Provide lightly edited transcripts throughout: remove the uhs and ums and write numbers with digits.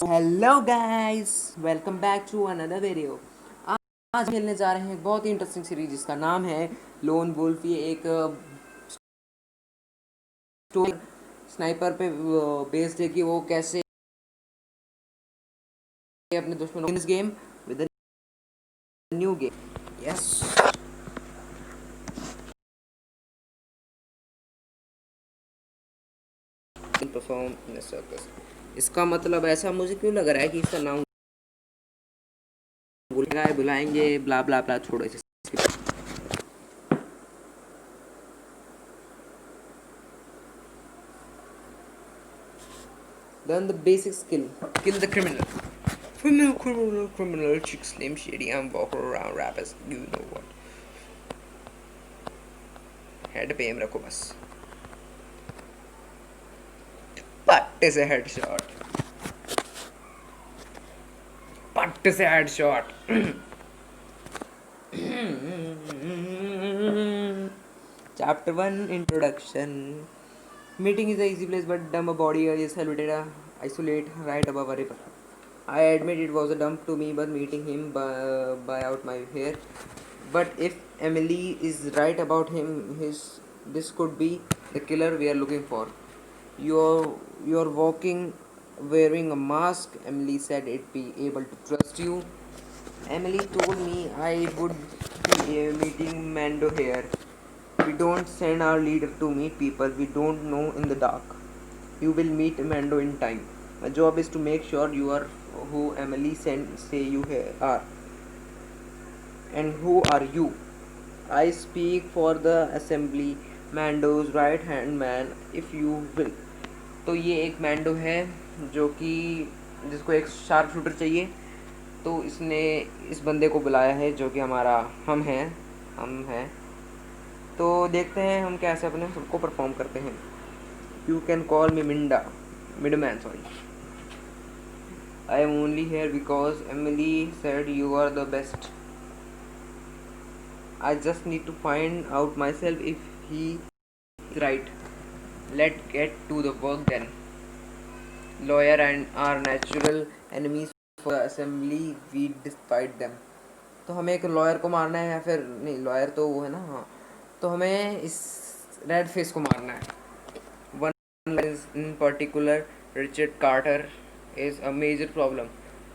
Hello guys, welcome back to another video. आज खेलने जा रहे हैं एक बहुत ही इंटरेस्टिंग सीरीज जिसका नाम है लोन वुल्फ। ये एक स्टोरी स्नाइपर पे बेस्ड है कि वो कैसे अपने दुश्मनों को इस game with new game. Yes, perform in circus. इसका मतलब ऐसा मुझे क्यों लग रहा है कि इसका नाम बुलाएंगे ब्ला ब्ला ब्ला, छोड़ो इसे। Learn the basic skill. Kill the criminal. Criminal, chick, slim, shady, and walk around rappers. You know what. Head पे एम रखो बस। पट्टे से हेडशॉट, पट्टे से headshot. Chapter 1 Introduction. Meeting is a easy place, but dumb body is isolate right above a river. I admit it was a dump to me, but meeting him buy out my hair. But if Emily is right about him, this could be the killer we are looking for. You're walking wearing a mask. Emily said it be able to trust you. Emily told me I would be meeting Mando here. We don't send our leader to meet people we don't know in the dark. You will meet Mando in time. My job is to make sure you are who Emily say you are. And who are you? I speak for the assembly, Mando's right hand man, if you will. तो ये एक मैंडो है जो कि जिसको एक sharp shooter चाहिए, तो इसने इस बंदे को बुलाया है जो कि हमारा हम हैं। तो देखते हैं हम कैसे अपने सबको परफॉर्म करते हैं। You can call me middleman, sorry. I am only here because Emily said you are the best. I just need to find out myself if he is right. Let's get to the work then. Lawyer and our natural enemies for the assembly, we despite them. तो हमें एक lawyer को मारना है, या फिर नहीं, lawyer तो वो है ना, हाँ। तो हमें इस रेड फेस को मारना है। One in particular, Richard Carter is a major problem.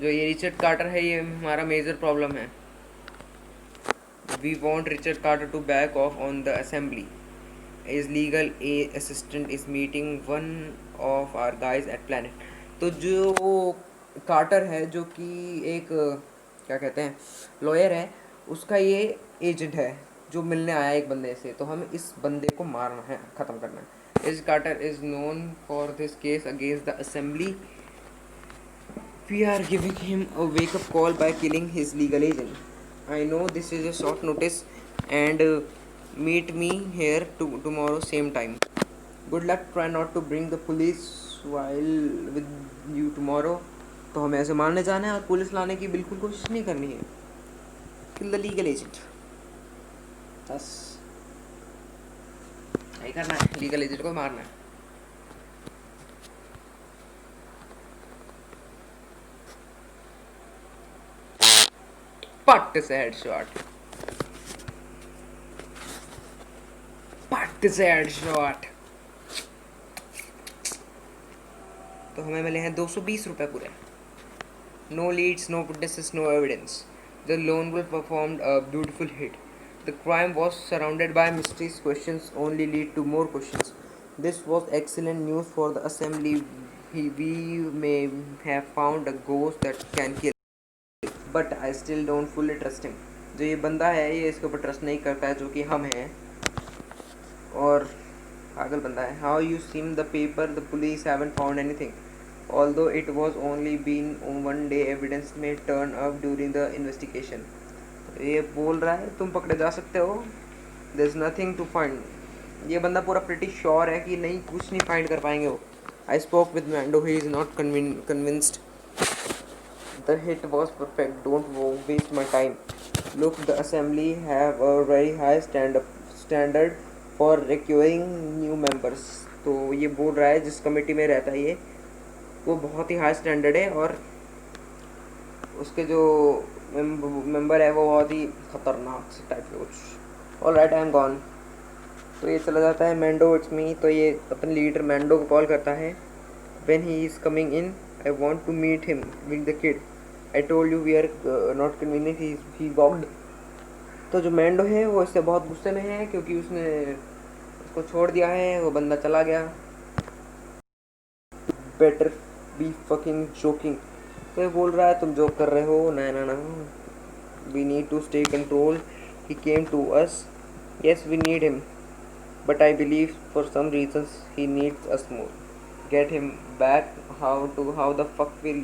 जो ये रिचर्ड कार्टर है, ये हमारा मेजर प्रॉब्लम है। We want Richard Carter to back off on the assembly. His legal assistant is meeting one of our guys at Planet. तो जो quarter है, जो कि एक क्या कहते हैं, लॉयर है, उसका ये एजेंट है जो मिलने आया एक बंदे से। तो हमें इस बंदे को मारना है, ख़त्म करना है। इस Carter is known for this case against the assembly. We are giving him a wake-up call by killing his legal agent. I know this is a short notice, and meet me here tomorrow same time. Good luck. Try not to bring the police while with you tomorrow. तो हमें ऐसे मारने जाना है और police लाने की बिल्कुल कोशिश नहीं करनी है। Kill the legal agent. बस यही करना है, लीगल एजेंट को मारना है। पट से हेडशॉट, पट से हेडशॉट। तो हमें मिले हैं 220 रुपये पूरे। No leads, no witnesses, no evidence. The lone wolf performed a beautiful hit. The crime was surrounded by mysteries. Questions only lead to more questions. This was excellent news for the assembly. We may have found a ghost that can kill, but I still don't fully trust him. जो ये बंदा है, ये इसके ऊपर trust नहीं करता है, जो कि हम हैं, और पागल बंदा है। How you seem the paper, the police haven't found anything. Although it was only been one day, evidence may turn up during the investigation. ये बोल रहा है तुम पकड़े जा सकते हो, there is nothing to find. ये बंदा पूरा pretty sure है कि नहीं, कुछ नहीं find कर पाएंगे वो। I spoke with Mando, he is not convinced. The hit was perfect, don't waste my time. Look, the assembly have a very high standard for recruiting new members. तो ये बोल रहा है जिस कमेटी में रहता है ये, वो बहुत ही हाई स्टैंडर्ड है और उसके जो मेंबर है वो बहुत ही खतरनाक से टाइप के कुछ। All right, I am gone. तो ये चला जाता है मैंडो इट्स मी। तो ये अपने लीडर मैंडो को कॉल करता है। When he is coming in I want to meet him with the kid. I told you we are not convenient, he walked. तो जो मैंडो है वो इससे बहुत गुस्से में है क्योंकि उसने उसको छोड़ दिया है, वो बंदा चला गया। Better be fucking joking. तो ये बोल रहा है तुम जोक कर रहे हो, ना ना ना, we need to stay control, he came to us, yes we need him, but I believe for some reasons he needs us more. Get him back. How the fuck will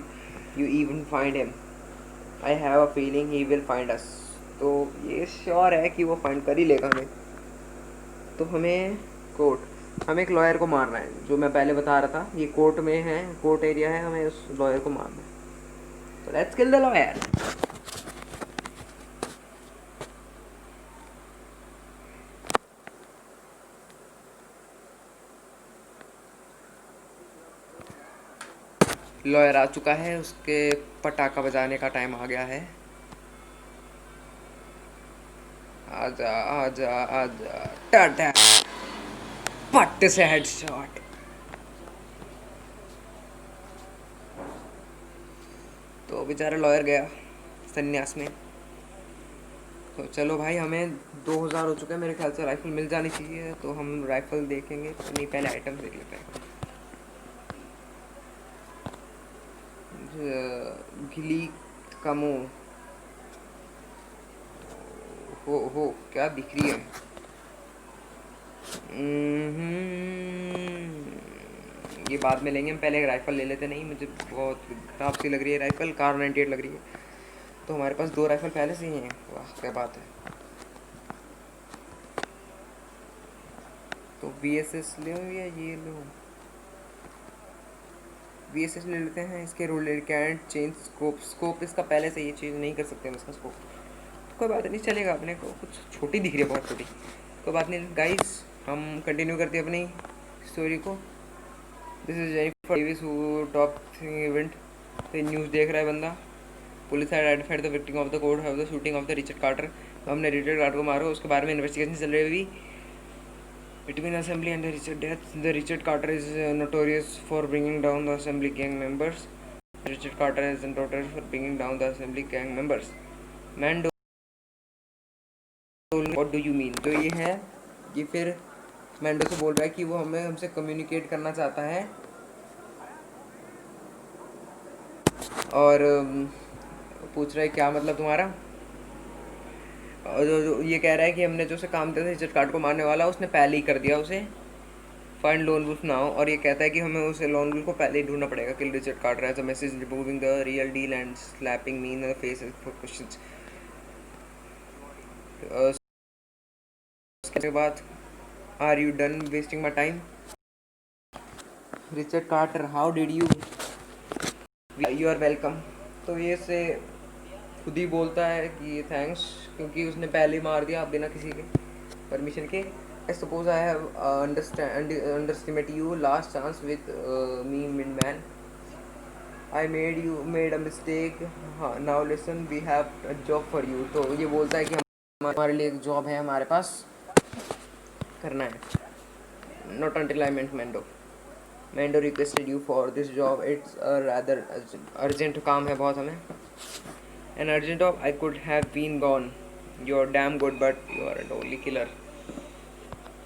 you even find him? I have a feeling he will find us. तो ये sure है कि वो find कर ही लेगा हमें। तो हमें हमें एक लॉयर को मारना है, जो मैं पहले बता रहा था। ये कोर्ट में है, कोर्ट एरिया है, हमें उस लॉयर को मारना है। तो let's kill the lawyer. Lawyer आ चुका है, उसके पटाखा बजाने का टाइम आ गया है। आजा आजा आजा, टाटा, पट्टे से हेडशॉट। तो बेचारा लॉयर गया संन्यास में। तो चलो भाई, हमें 2000 हो चुके हैं मेरे ख्याल से, राइफल मिल जानी चाहिए। तो हम राइफल देखेंगे, नहीं पहले आइटम देख लेते हैं। गिली कमो हो क्या दिख रही है? ये बाद में लेंगे, हम पहले एक राइफल ले लेते। नहीं, मुझे बहुत खराब सी लग रही है राइफल, कार 98 लग रही है। तो हमारे पास 2 राइफल पहले से ही हैं। वाह क्या बात है। तो VSS ले या ये लो? VSS ले लेते हैं। इसके रूल कैंट चेंज स्कोप इसका पहले से ये चेंज नहीं कर सकते हम इसका स्कोप। कोई बात नहीं, चलेगा। अपने को कुछ छोटी दिख रही है, बहुत छोटी। कोई बात नहीं गाइस, हम कंटिन्यू करते हैं अपनी स्टोरी को। This is Jennifer Davis who top event. तो न्यूज़ देख रहा है बंदा। Police had identified the victim of the court of the shooting of the Richard Carter. तो हमने रिचर्ड कार्टर को मारो, उसके बारे में इन्वेस्टिगेशन चल रही है। Between Assembly and the Richard death, the Richard Carter is notorious for bringing down the Assembly gang members. Richard Carter is notorious for bringing down the Assembly gang members. Man, what do you mean? जो ये है, ये फिर मैंडो से बोल रहा है कि वो हमसे कम्युनिकेट करना चाहता है और पूछ रहा है क्या मतलब तुम्हारा। और जो ये कह रहा है कि हमने जो उसे काम दिया था रिचर्ड कार्टर को मारने वाला, उसने पहले ही कर दिया उसे। Find lone wolf now. और ये कहता है कि हमें उसे लोन वुल्फ को पहले ही ढूंढना पड़ेगा। Kill Richard Carter as a message removing the real deal and slapping me in the face for questions. उसके बाद are you done wasting my time? Richard Carter how did you are welcome. तो ये से खुद ही बोलता है कि thanks, क्योंकि उसने पहले ही मार दिया बिना किसी के परमिशन के। I suppose I have underestimate you. Last chance with me, Midman. I made a mistake. Now listen, we have a job for you. तो ये बोलता है कि हमारे लिए एक जॉब है, हमारे पास करना है। Not until I met Mando. Mando requested you for this job. It's a rather urgent काम है बहुत हमें। An urgent job. I could have been gone. You're damn good, but you are a only killer.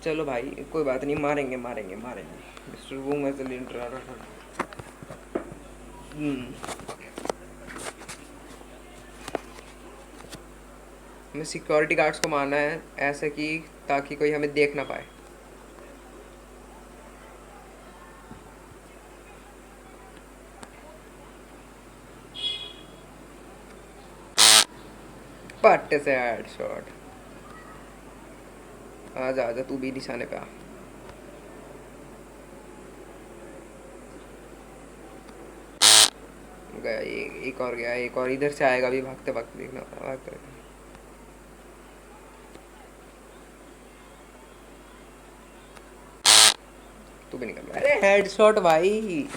चलो भाई, कोई बात नहीं, मारेंगे मारेंगे मारेंगे। मिस्टर वू मैं चल इंटर हमें सिक्योरिटी गार्ड्स को मारना है ऐसे कि ताकि कोई हमें देख ना पाए। पट्टे से हेडशॉट। आजा आजा, तू भी निशाने पे आ। गया, एक और गया, एक और इधर से आएगा भी भागते भागते, देखना भागते। तू भी निकल। अरे हेडशॉट भाई।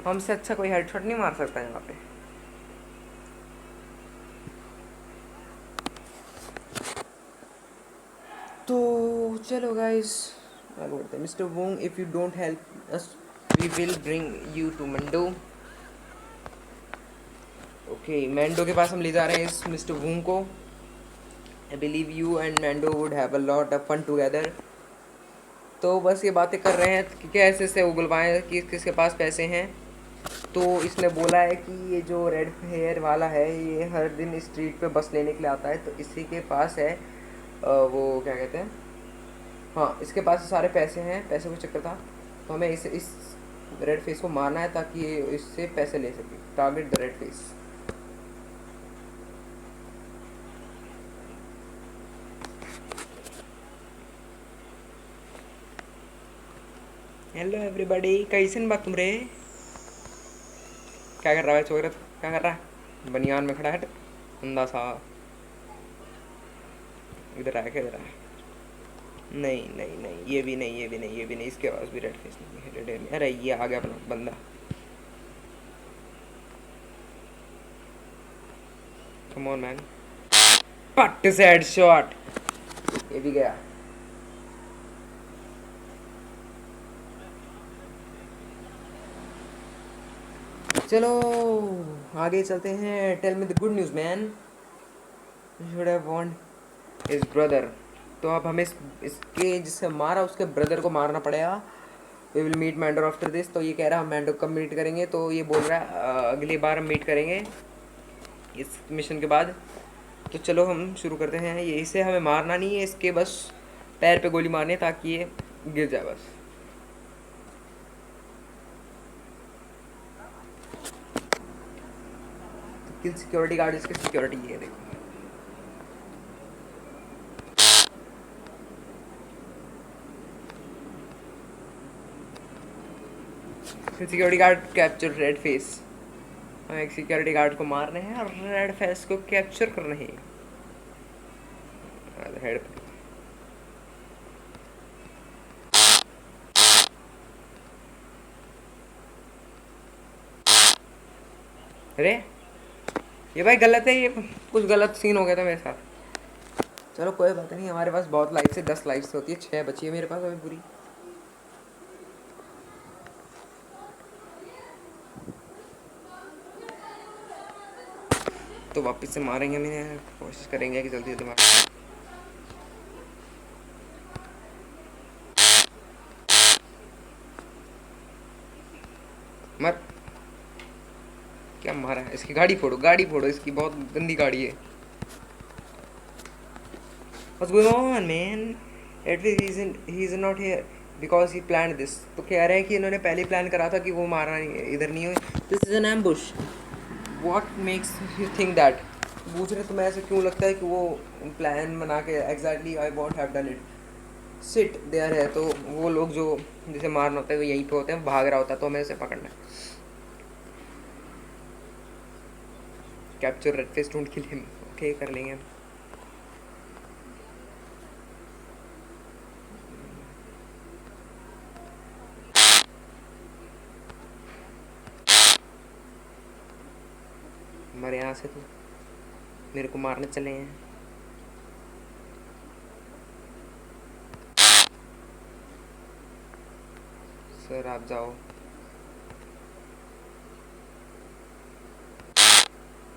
हमसे अच्छा कोई हेडशॉट नहीं मार सकता यहाँ पे। तो चलो गाइस आगे बढ़ते हैं। Mister Wong, if you don't help us we will bring you to Mando. Okay, Mando के पास हम ले जा रहे हैं इस मिस्टर वोंग को। I believe you and Mando would have a lot of fun together. तो बस ये बातें कर रहे हैं कि कैसे से उगलवाएं कि किसके पास पैसे हैं। तो इसने बोला है कि ये जो रेड हेयर वाला है ये हर दिन स्ट्रीट पे बस लेने के लिए आता है, तो इसी के पास है वो क्या कहते हैं, हाँ इसके पास सारे पैसे हैं, पैसे को चक्कर था। तो हमें इस रेड फेस को मारना है ताकि ये इससे पैसे ले सके। Target the red face. Hello everybody, कैसन बात तुम रे? क्या कर रहा है छोकरा? क्या कर रहा है? बनियान में खड़ा है अंधा सा। इधर आया क्या? इधर आया? नहीं नहीं नहीं, ये भी नहीं, ये भी नहीं, ये भी नहीं, इसके पास भी रेड फेस नहीं है। रेड, अरे ये आ गया अपना बंदा। कम ऑन मैन, पट से हेडशॉट। ये भी गया। चलो आगे चलते हैं। Tell me the good news man. Should have want his brother. तो अब हमें इसके जिससे मारा उसके ब्रदर को मारना पड़ेगा। We will meet Mando after this. तो ये कह रहा है हम मैंडो कब मीट करेंगे, तो ये बोल रहा है अगली बार हम मीट करेंगे इस मिशन के बाद। तो चलो हम शुरू करते हैं। ये इसे हमें मारना नहीं है, इसके बस पैर पे गोली मारनी है ताकि ये गिर जाए बस। किल सिक्योरिटी गार्ड, इसकी सिक्योरिटी ये देखो। Security guard capture red face. हमें एक सिक्योरिटी गार्ड को मारने हैं और रेड फेस को कैप्चर करना है। हेड अरे ये भाई गलत है, ये कुछ गलत सीन हो गया था मेरे साथ। चलो कोई बात नहीं, हमारे पास बहुत लाइफ है, 10 लाइफ होती है, 6 बची है मेरे पास अभी पूरी। तो वापस से मारेंगे, मैं कोशिश करेंगे कि जल्दी जल्दी मारें। मर, क्या मारा है? इसकी गाड़ी फोड़ो, गाड़ी फोड़ो, इसकी बहुत गंदी गाड़ी है। What's going on man? At least he is not here because he planned this। तो कह रहे हैं कि इन्होंने पहले प्लान करा था कि वो मारना इधर नहीं हो। This is an ambush। What makes you think that? पूछ रहे तुम्हें ऐसे क्यों लगता है कि वो प्लान बना के exactly I won't have done it। Sit there है, तो वो लोग जो जिसे मारना होता है वो यहीं पे होते हैं, भाग रहा होता है, तो हमें उसे पकड़ना है। Capture red face, don't kill him. Okay कर लेंगे। हमारे यहाँ से तो मेरे को मारने चले हैं। सर आप जाओ,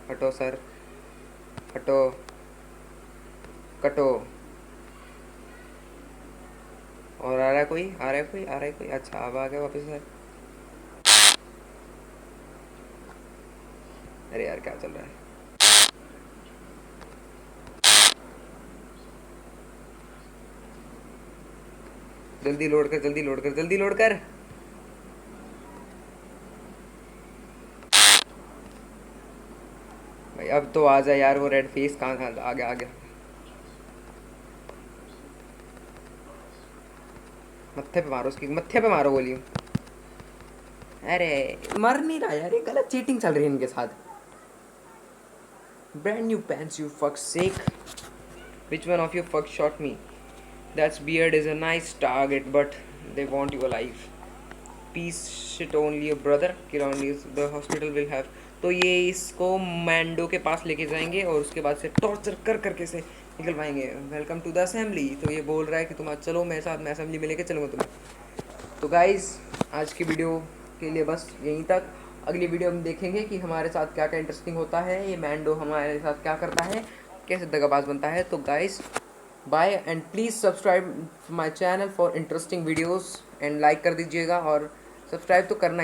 हटो सर, हटो, कटो। और आ रहा है कोई, आ रहा है कोई, आ रहा है कोई। अच्छा अब आ गया वापस सर। अरे यार क्या चल रहा है? जल्दी लोड कर, जल्दी लोड कर, जल्दी लोड कर। भाई अब तो आ जा यार, वो रेड फेस कहाँ था? आ गया, आ गया। मत्थे पे मारो, उसकी मत्थे पे मारो गोली। अरे मर नहीं रहा यार, ये गलत चीटिंग चल रही है इनके साथ। Brand new pants you fuck sake। Which one of you fuck shot me? That's beard is a nice target but they want you alive। Piece shit only your brother, kill only the hospital will have. तो ये इसको मैंडो के पास लेके जाएंगे और उसके बाद से टॉर्चर कर करके से निकलवाएंगे। Welcome to the assembly. तो ये बोल रहा है कि तुम आज चलो मेरे साथ, मैं असेंबली में लेके चलूँगा तुम्हें। तो गाइज़ आज की वीडियो के लिए बस यहीं तक। अगली वीडियो में देखेंगे कि हमारे साथ क्या क्या इंटरेस्टिंग होता है, ये मैंडो हमारे साथ क्या करता है, कैसे दगाबाज बनता है। तो guys bye and please subscribe my channel for interesting videos and like कर दीजिएगा, और सब्सक्राइब तो करना ही है।